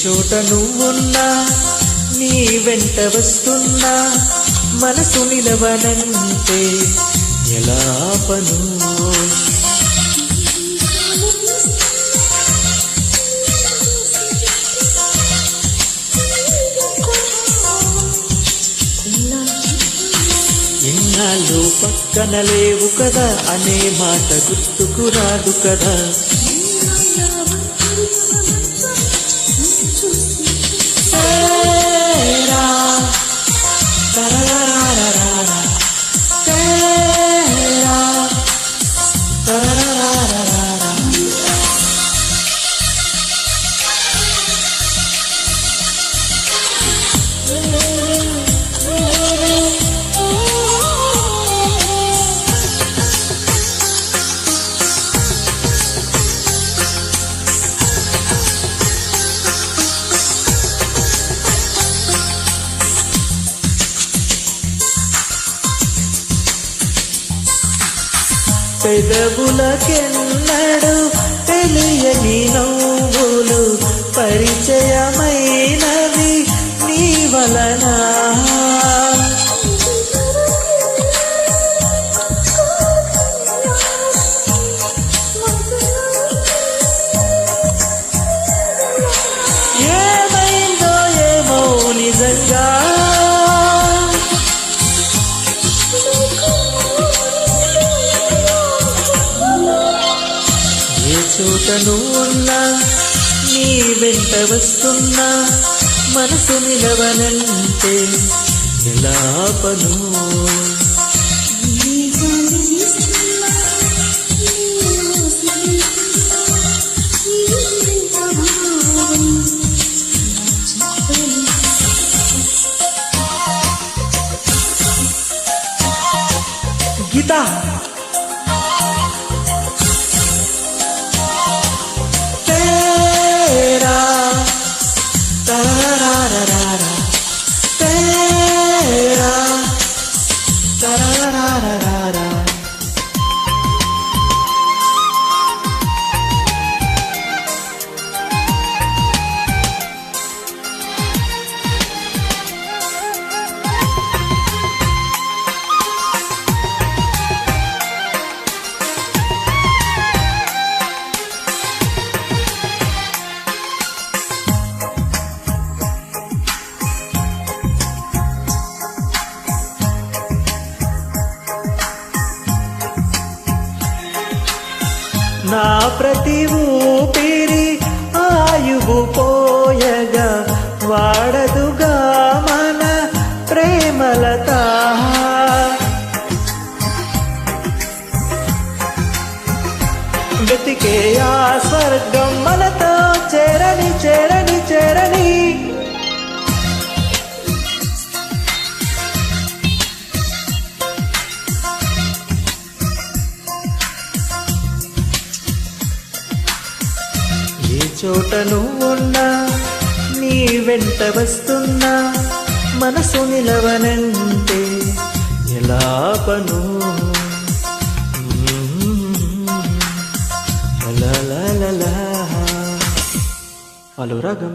చోట నువ్వున్నా నీ వెంట వస్తున్నా మనసు నిలవనంటే ఎలా ఆపను ఇన్నాళ్ళు పక్కన లేవు కదా అనే మాట గుర్తుకు రాదు కదా పెదవులకెన్నడు తెలియని నవ్వులు పరిచయమైనవి నీ వలన ఏమైందో ఏమో నిజంగా చోట నువ్వున్నా నీ వెంట వస్తున్నా మనసు నిలవనంటే ఎలా ఆపను గీతా నా ప్రతి ఊపిరి ఆయువు పోయగా వాడదుగా మన ప్రేమలత వెతికే ఆ స్వర్గం మనతో చేరని చేరని చేరని చోట నువ్వున్నా నీ వెంట వస్తున్నా మనసు నిలవనంటే ఎలా ఆపను అనురాగం.